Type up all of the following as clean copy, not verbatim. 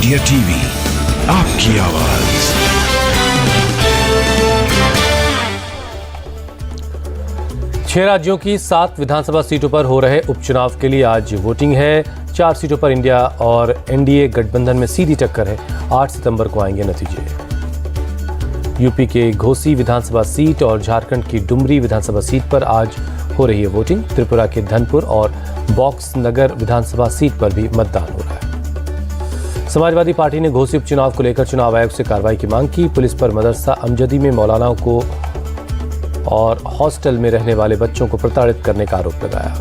India TV, आपकी आवाज। छह राज्यों की 7 विधानसभा सीटों पर हो रहे उपचुनाव के लिए आज वोटिंग है। 4 सीटों पर इंडिया और एनडीए गठबंधन में सीधी टक्कर है। 8 सितंबर को आएंगे नतीजे। यूपी के घोसी विधानसभा सीट और झारखंड की डुमरी विधानसभा सीट पर आज हो रही है वोटिंग। त्रिपुरा के धनपुर और बॉक्स नगर विधानसभा सीट पर भी मतदान हो रहा है। समाजवादी पार्टी ने घोसी उपचुनाव को लेकर चुनाव आयोग से कार्रवाई की मांग की। पुलिस पर मदरसा अमजदी में मौलानाओं को और हॉस्टल में रहने वाले बच्चों को प्रताड़ित करने का आरोप लगाया।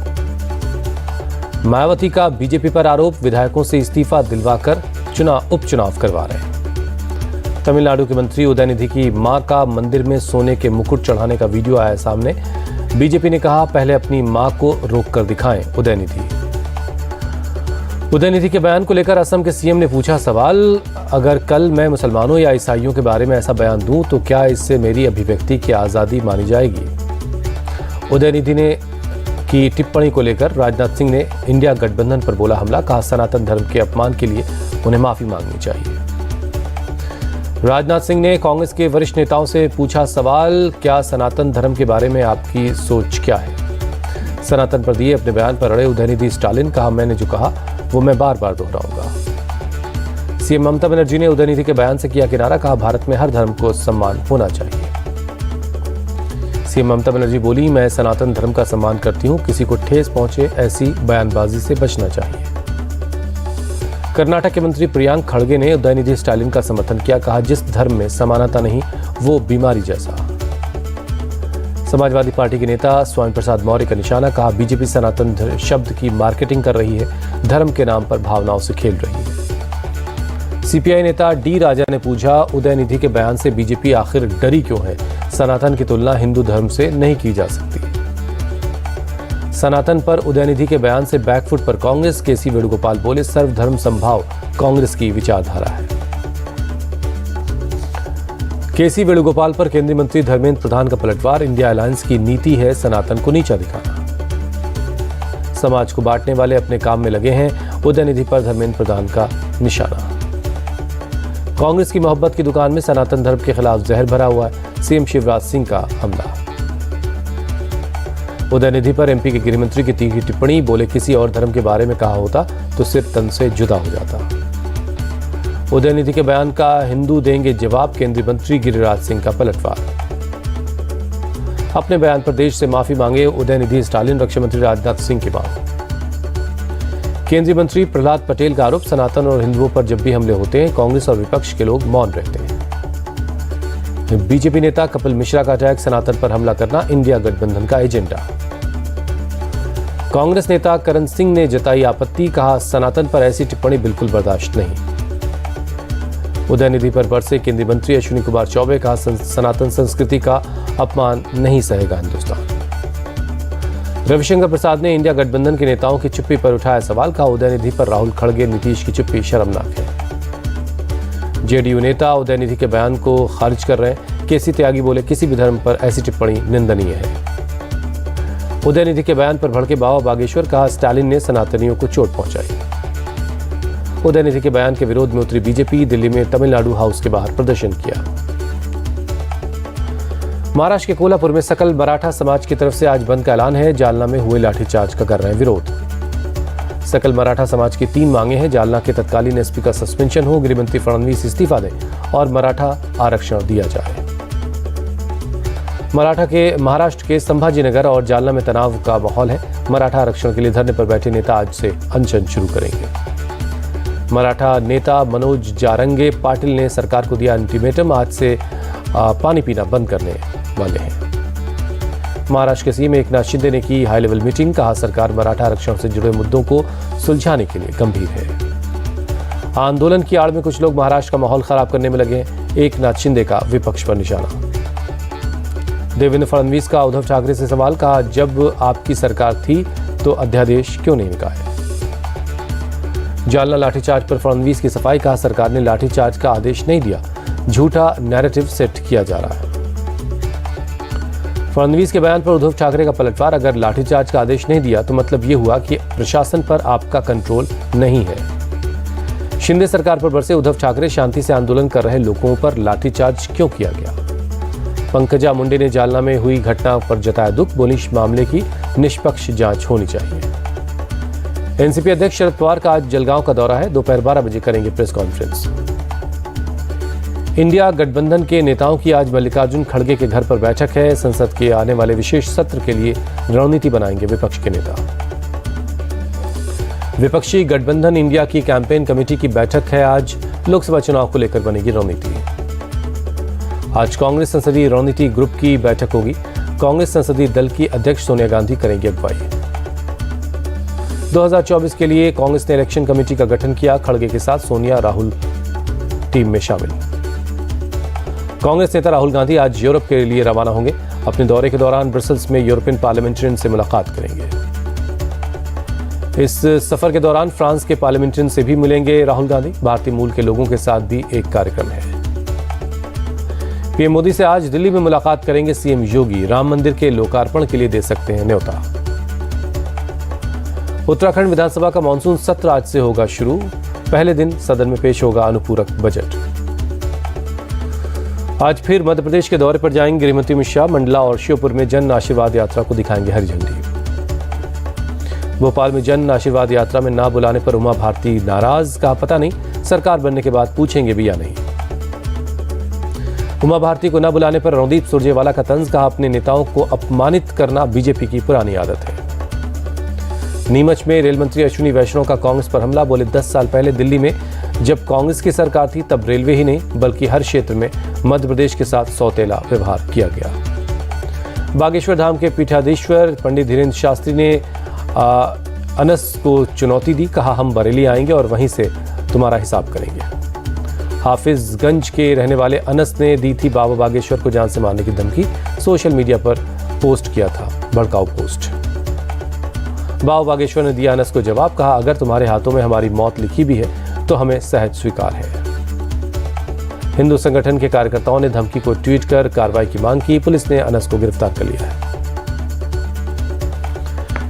मायावती का बीजेपी पर आरोप, विधायकों से इस्तीफा दिलवाकर उपचुनाव करवा रहे हैं। तमिलनाडु के मंत्री उदयनिधि की मां का मंदिर में सोने के मुकुट चढ़ाने का वीडियो आया सामने। बीजेपी ने कहा, पहले अपनी मां को रोककर दिखाएं। उदयनिधि के बयान को लेकर असम के सीएम ने पूछा सवाल, अगर कल मैं मुसलमानों या ईसाइयों के बारे में ऐसा बयान दूं तो क्या इससे मेरी अभिव्यक्ति की आजादी मानी जाएगी? उदयनिधि ने की टिप्पणी को लेकर राजनाथ सिंह ने इंडिया गठबंधन पर बोला हमला। कहा, सनातन धर्म के अपमान के लिए उन्हें माफी मांगनी चाहिए। राजनाथ सिंह ने कांग्रेस के वरिष्ठ नेताओं से पूछा सवाल, क्या सनातन धर्म के बारे में आपकी सोच क्या है? सनातन पर दिए अपने बयान पर अड़े उदयनिधि स्टालिन। कहा, मैंने जो कहा वो मैं बार बार दोहराऊंगा। सीएम ममता बनर्जी ने उदयनिधि के बयान से किया किनारा। कहा, भारत में हर धर्म को सम्मान होना चाहिए। सीएम ममता बनर्जी बोली, मैं सनातन धर्म का सम्मान करती हूं, किसी को ठेस पहुंचे ऐसी बयानबाजी से बचना चाहिए। कर्नाटक के मंत्री प्रियांक खड़गे ने उदयनिधि स्टालिन का समर्थन किया। कहा, जिस धर्म में समानता नहीं वो बीमारी जैसा। समाजवादी पार्टी के नेता स्वामी प्रसाद मौर्य का निशाना। कहा, बीजेपी सनातन शब्द की मार्केटिंग कर रही है, धर्म के नाम पर भावनाओं से खेल रही है। सीपीआई नेता डी राजा ने पूछा, उदयनिधि के बयान से बीजेपी आखिर डरी क्यों है? सनातन की तुलना हिंदू धर्म से नहीं की जा सकती। सनातन पर उदयनिधि के बयान से बैकफुट पर कांग्रेस। केसी वेणुगोपाल बोले, सर्वधर्म संभाव कांग्रेस की विचारधारा है। केसी वेणुगोपाल पर केंद्रीय मंत्री धर्मेंद्र प्रधान का पलटवार। इंडिया अलायंस की नीति है सनातन को नीचा दिखाना। समाज को बांटने वाले अपने काम में लगे हैं, उदयनिधि पर धर्मेंद्र प्रधान का निशाना। कांग्रेस की मोहब्बत की दुकान में सनातन धर्म के खिलाफ जहर भरा हुआ है, सीएम शिवराज सिंह का हमला। उदयनिधि पर एमपी के गृह मंत्री की तीखी टिप्पणी। बोले, किसी और धर्म के बारे में कहा होता तो सिर तन से जुदा हो जाता। उदयनिधि के बयान का हिंदू देंगे जवाब, केंद्रीय मंत्री गिरिराज सिंह का पलटवार। अपने बयान पर देश से माफी मांगे उदयनिधि स्टालिन। रक्षा मंत्री राजनाथ सिंह की मांग। केंद्रीय मंत्री प्रहलाद पटेल का आरोप, सनातन और हिंदुओं पर जब भी हमले होते हैं कांग्रेस और विपक्ष के लोग मौन रहते हैं। बीजेपी नेता कपिल मिश्रा का अटैक, सनातन पर हमला करना इंडिया गठबंधन का एजेंडा। कांग्रेस नेता करण सिंह ने जताई आपत्ति। कहा, सनातन पर ऐसी टिप्पणी बिल्कुल बर्दाश्त नहीं। उदयनिधि पर बरसे केंद्रीय मंत्री अश्विनी कुमार चौबे। कहा, सनातन संस्कृति का अपमान नहीं सहेगा हिंदुस्तान। रविशंकर प्रसाद ने इंडिया गठबंधन के नेताओं की चुप्पी पर उठाया सवाल। कहा, उदयनिधि पर राहुल खड़गे नीतीश की चुप्पी शर्मनाक है। जेडीयू नेता उदयनिधि के बयान को खारिज कर रहे हैं। केसी त्यागी बोले, किसी भी धर्म पर ऐसी टिप्पणी निंदनीय है। उदयनिधि के बयान पर भड़के बाबा बागेश्वर। कहा, स्टालिन ने सनातनियों को चोट पहुंचाई। उदयनिधि के बयान के विरोध में उतरी बीजेपी। दिल्ली में तमिलनाडु हाउस के बाहर प्रदर्शन किया। महाराष्ट्र के कोल्हापुर में सकल मराठा समाज की तरफ से आज बंद का ऐलान है। जालना में हुए लाठीचार्ज का कर रहे हैं विरोध। सकल मराठा समाज की 3 मांगे हैं। जालना के तत्कालीन एसपी का सस्पेंशन हो, गृहमंत्री फडणवीस इस्तीफा दें और मराठा आरक्षण दिया जाए। महाराष्ट्र के संभाजीनगर और जालना में तनाव का माहौल है। मराठा आरक्षण के लिए धरने पर बैठे नेता आज से अनशन शुरू करेंगे। मराठा नेता मनोज जारंगे पाटिल ने सरकार को दिया अल्टीमेटम। आज से पानी पीना बंद करने वाले हैं। महाराष्ट्र के सीएम एकनाथ शिंदे ने की हाई लेवल मीटिंग। कहा, सरकार मराठा आरक्षण से जुड़े मुद्दों को सुलझाने के लिए गंभीर है। आंदोलन की आड़ में कुछ लोग महाराष्ट्र का माहौल खराब करने में लगे। एकनाथ शिंदे का विपक्ष पर निशाना। देवेंद्र फडणवीस का उद्धव ठाकरे से सवाल। कहा, जब आपकी सरकार थी तो अध्यादेश क्यों नहीं निकाले? जालना लाठीचार्ज पर फडणवीस की सफाई। कहा, सरकार ने लाठीचार्ज का आदेश नहीं दिया, झूठा नैरेटिव सेट किया जा रहा है। फडणवीस के बयान पर उद्धव ठाकरे का पलटवार। अगर लाठीचार्ज का आदेश नहीं दिया तो मतलब ये हुआ कि प्रशासन पर आपका कंट्रोल नहीं है। शिंदे सरकार पर बरसे उद्धव ठाकरे, शांति से आंदोलन कर रहे लोगों पर लाठीचार्ज क्यों किया गया? पंकजा मुंडे ने जालना में हुई घटना पर जताया दुख, बोली इस मामले की निष्पक्ष जांच होनी चाहिए। एनसीपी अध्यक्ष शरद पवार का आज जलगांव का दौरा है, दोपहर 12 बजे करेंगे प्रेस कॉन्फ्रेंस। इंडिया गठबंधन के नेताओं की आज मल्लिकार्जुन खड़गे के घर पर बैठक है। संसद के आने वाले विशेष सत्र के लिए रणनीति बनाएंगे विपक्ष के नेता। विपक्षी गठबंधन इंडिया की कैंपेन कमेटी की बैठक है आज, लोकसभा चुनाव को लेकर बनेगी रणनीति। आज कांग्रेस संसदीय रणनीति ग्रुप की बैठक होगी। कांग्रेस संसदीय दल की अध्यक्ष सोनिया गांधी करेंगी अगुवाई। 2024 के लिए कांग्रेस ने इलेक्शन कमेटी का गठन किया, खड़गे के साथ सोनिया राहुल टीम में शामिल। कांग्रेस नेता राहुल गांधी आज यूरोप के लिए रवाना होंगे। अपने दौरे के दौरान ब्रसेल्स में यूरोपियन पार्लियामेंटेरियन से मुलाकात करेंगे। इस सफर के दौरान फ्रांस के पार्लियामेंटेरियन से भी मिलेंगे राहुल गांधी। भारतीय मूल के लोगों के साथ भी एक कार्यक्रम है। पीएम मोदी से आज दिल्ली में मुलाकात करेंगे सीएम योगी। राम मंदिर के लोकार्पण के लिए दे सकते हैं न्योता। उत्तराखंड विधानसभा का मानसून सत्र आज से होगा शुरू। पहले दिन सदन में पेश होगा अनुपूरक बजट। आज फिर मध्य प्रदेश के दौरे पर जाएंगे गृहमंत्री अमित शाह। मंडला और श्योपुर में जन आशीर्वाद यात्रा को दिखाएंगे हरी झंडी। भोपाल में जन आशीर्वाद यात्रा में ना बुलाने पर उमा भारती नाराज, कहा पता नहीं सरकार बनने के बाद पूछेंगे भी या नहीं। उमा भारती को न बुलाने पर रणदीप सुरजेवाला का तंज, कहा अपने नेताओं को अपमानित करना बीजेपी की पुरानी आदत है। नीमच में रेल मंत्री अश्विनी वैष्णव का कांग्रेस पर हमला, बोले 10 साल पहले दिल्ली में जब कांग्रेस की सरकार थी तब रेलवे ही नहीं बल्कि हर क्षेत्र में मध्य प्रदेश के साथ सौतेला व्यवहार किया गया। बागेश्वर धाम के पीठाधीश्वर पंडित धीरेन्द्र शास्त्री ने अनस को चुनौती दी, कहा हम बरेली आएंगे और वहीं से तुम्हारा हिसाब करेंगे। हाफिजगंज के रहने वाले अनस ने दी थी बाबा बागेश्वर को जान से मारने की धमकी। सोशल मीडिया पर पोस्ट किया था भड़काऊ पोस्ट। बाबा बागेश्वर ने दिया अनस को जवाब, कहा अगर तुम्हारे हाथों में हमारी मौत लिखी भी है तो हमें सहज स्वीकार है। हिंदू संगठन के कार्यकर्ताओं ने धमकी को ट्वीट कर कार्रवाई की मांग की। पुलिस ने अनस को गिरफ्तार कर लिया है।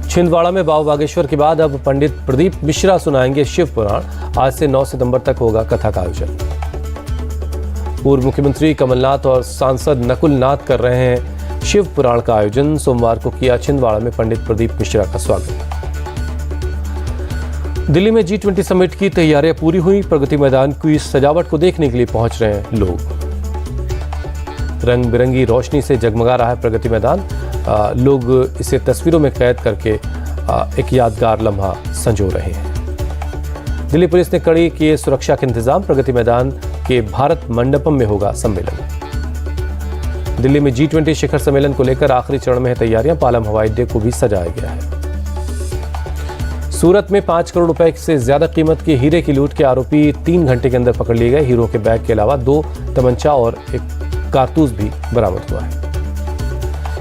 छिंदवाड़ा में बाबा बागेश्वर के बाद अब पंडित प्रदीप मिश्रा सुनाएंगे शिव पुराण। आज से 9 सितंबर तक होगा कथा का आयोजन। पूर्व मुख्यमंत्री कमलनाथ और सांसद नकुल नाथ कर रहे हैं शिव पुराण का आयोजन। सोमवार को किया छिंदवाड़ा में पंडित प्रदीप मिश्रा का स्वागत। दिल्ली में G20 समिट की तैयारियां पूरी हुई। प्रगति मैदान की सजावट को देखने के लिए पहुंच रहे हैं लोग। रंग बिरंगी रोशनी से जगमगा रहा है प्रगति मैदान। लोग इसे तस्वीरों में कैद करके एक यादगार लम्हा संजो रहे हैं। दिल्ली पुलिस ने कड़ी किए सुरक्षा के इंतजाम। प्रगति मैदान के भारत मंडपम में होगा सम्मेलन। दिल्ली में G20 शिखर सम्मेलन को लेकर आखिरी चरण में है तैयारियां। पालम हवाई अड्डे को भी सजाया गया है। सूरत में 5 करोड़ रुपए से ज्यादा कीमत के हीरे की लूट के आरोपी 3 घंटे के अंदर पकड़ लिए गए। हीरो के बैग के अलावा 2 तमंचा और एक कारतूस भी बरामद हुआ है।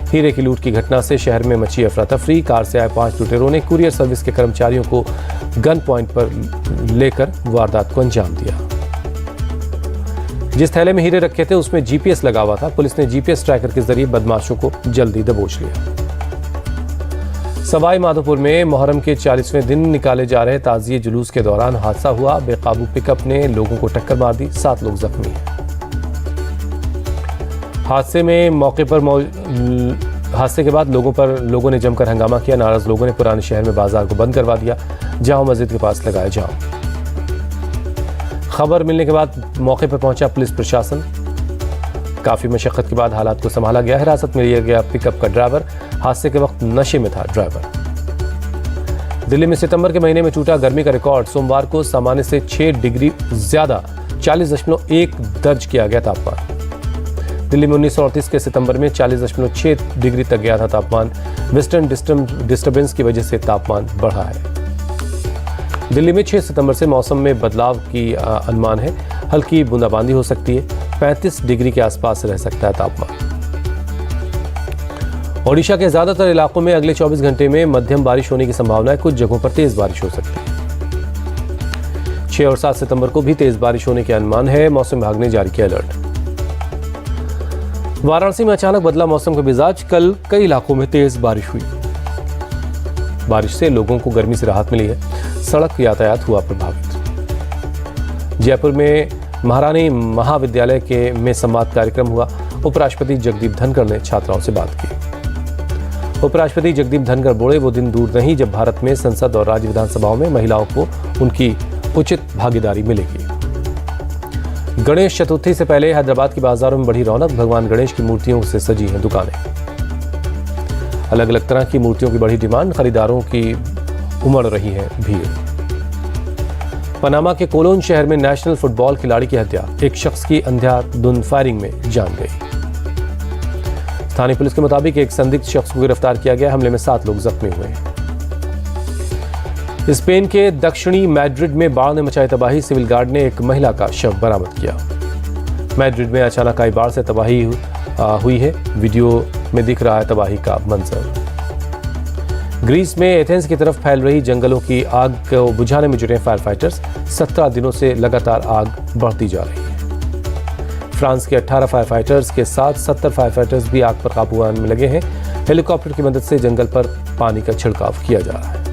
हीरे की लूट की घटना से शहर में मची अफरा तफरी। कार से आए 5 लुटेरों ने कुरियर सर्विस के कर्मचारियों को गन पॉइंट पर लेकर वारदात को अंजाम दिया। जिस थैले में हीरे रखे थे उसमें जीपीएस लगा हुआ था। पुलिस ने जीपीएस ट्रैकर के जरिए बदमाशों को जल्दी दबोच लिया। सवाई माधोपुर में मुहर्रम के 40वें दिन निकाले जा रहे ताजिए जुलूस के दौरान हादसा हुआ। बेकाबू पिकअप ने लोगों को टक्कर मार दी। 7 लोग जख्मी हैं। हादसे के बाद लोगों ने जमकर हंगामा किया। नाराज लोगों ने पुराने शहर में बाजार को बंद करवा दिया। जामा मस्जिद के पास लगाया जाम। खबर मिलने के बाद मौके पर पहुंचा पुलिस प्रशासन। काफी मशक्कत के बाद हालात को संभाला गया। हिरासत में लिया गया पिकअप का ड्राइवर। हादसे के वक्त नशे में था ड्राइवर। दिल्ली में सितंबर के महीने में टूटा गर्मी का रिकॉर्ड। सोमवार को सामान्य से 6 डिग्री ज्यादा 40.1 दर्ज किया गया तापमान। दिल्ली में 1938 के सितंबर में 40.6 डिग्री तक गया था तापमान। वेस्टर्न डिस्टर्बेंस की वजह से तापमान बढ़ा है। दिल्ली में 6 सितंबर से मौसम में बदलाव की अनुमान है। हल्की बूंदाबांदी हो सकती है। 35 डिग्री के आसपास रह सकता है तापमान। ओडिशा के ज्यादातर इलाकों में अगले 24 घंटे में मध्यम बारिश होने की संभावना है। कुछ जगहों पर तेज बारिश हो सकती है। 6 और 7 सितंबर को भी तेज बारिश होने के अनुमान है। मौसम विभाग ने जारी किया अलर्ट। वाराणसी में अचानक बदला मौसम का मिजाज। कल कई इलाकों में तेज बारिश हुई। बारिश से लोगों को गर्मी से राहत मिली है। सड़क यातायात हुआ प्रभावित। जयपुर में महारानी महाविद्यालय में संवाद कार्यक्रम हुआ। उपराष्ट्रपति जगदीप धनखड़ ने छात्राओं से बात की। उपराष्ट्रपति जगदीप धनखड़ बोले, वो दिन दूर नहीं जब भारत में संसद और राज्य विधानसभाओं में महिलाओं को उनकी उचित भागीदारी मिलेगी। गणेश चतुर्थी से पहले हैदराबाद की बाजारों में बढ़ी रौनक। भगवान गणेश की मूर्तियों से सजी हैं दुकानें। अलग अलग तरह की मूर्तियों की बढ़ी डिमांड, खरीदारों की उमड़ रही है भीड़। पनामा के कोलोन शहर में नेशनल फुटबॉल खिलाड़ी की हत्या, एक शख्स की अंधाधुंध फायरिंग में जान गई। स्थानीय पुलिस के मुताबिक एक संदिग्ध शख्स को गिरफ्तार किया गया। हमले में 7 लोग जख्मी हुए। स्पेन के दक्षिणी मैड्रिड में बाढ़ ने मचाई तबाही। सिविल गार्ड ने एक महिला का शव बरामद किया। मैड्रिड में अचानक आई बाढ़ से तबाही हुई है। वीडियो में दिख रहा है तबाही का मंजर। ग्रीस में एथेंस की तरफ फैल रही जंगलों की आग को बुझाने में जुटे फायर फाइटर्स। 17 दिनों से लगातार आग बढ़ती जा रही है। फ्रांस के 18 फायर फाइटर्स के साथ 70 फायर फाइटर्स भी आग पर काबू पाने में लगे हैं। हेलीकॉप्टर की मदद से जंगल पर पानी का छिड़काव किया जा रहा है।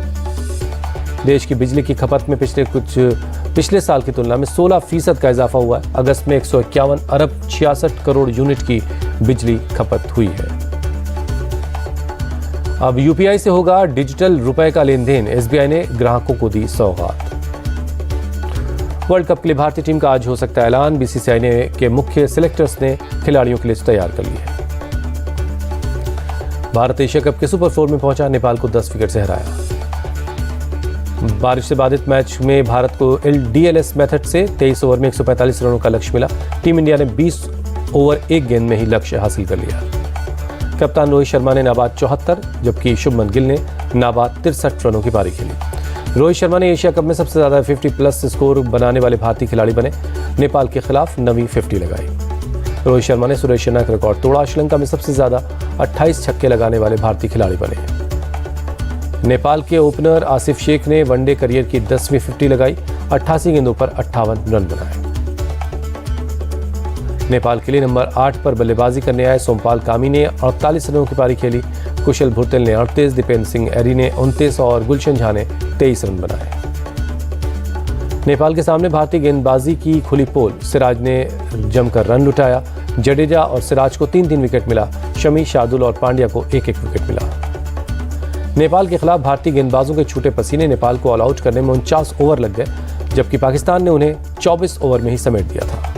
देश की बिजली की खपत में पिछले साल की तुलना में 16% का इजाफा हुआ है। अगस्त में 151 अरब 66 करोड़ यूनिट की बिजली खपत हुई है। अब यूपीआई से होगा डिजिटल रुपए का लेन देन। एसबीआई ने ग्राहकों को दी सौगात। वर्ल्ड कप के लिए भारतीय टीम का आज हो सकता है ऐलान। बीसीसीआई के मुख्य सिलेक्टर्स ने खिलाड़ियों की लिस्ट तैयार कर ली है। भारत एशिया कप के सुपर 4 में पहुंचा, नेपाल को 10 विकेट से हराया। बारिश से बाधित मैच में भारत को डीएलएस मेथड से 23 ओवर में 145 रनों का लक्ष्य मिला। टीम इंडिया ने 20 ओवर 1 गेंद में ही लक्ष्य हासिल कर लिया। कप्तान रोहित शर्मा ने नाबाद 74, जबकि शुभमन गिल ने नाबाद 63 रनों की पारी खेली। रोहित शर्मा ने एशिया कप में सबसे ज्यादा 50+ स्कोर बनाने वाले भारतीय खिलाड़ी बने। नेपाल के खिलाफ नवी 50 लगाई। रोहित शर्मा ने सुरेश रैना का रिकॉर्ड तोड़ा। श्रीलंका में सबसे ज्यादा 28 छक्के लगाने वाले भारतीय खिलाड़ी बने। नेपाल के ओपनर आसिफ शेख ने वनडे करियर की 10वीं 50 लगाई। 88 गेंदों पर 58 रन बनाए। नेपाल के लिए नंबर 8 पर बल्लेबाजी करने आए सोमपाल कामी ने 48 रनों की पारी खेली। कुशल भुरतेल ने 38, दीपेंद्र सिंह एरी ने 29 और गुलशन झा ने 23 रन बनाए। नेपाल के सामने भारतीय गेंदबाजी की खुली पोल। सिराज ने जमकर रन लुटाया। जडेजा और सिराज को 3-3 विकेट मिला। शमी, शार्दुल और पांड्या को 1-1 विकेट मिला। नेपाल के खिलाफ भारतीय गेंदबाजों के छूटे पसीने नेपाल को ऑल आउट करने में 49 ओवर लग गए, जबकि पाकिस्तान ने उन्हें 24 ओवर में ही समेट दिया था।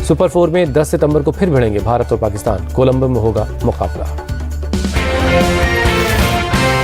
सुपर 4 में 10 सितंबर को फिर भिड़ेंगे भारत और पाकिस्तान। कोलंबो में होगा मुकाबला।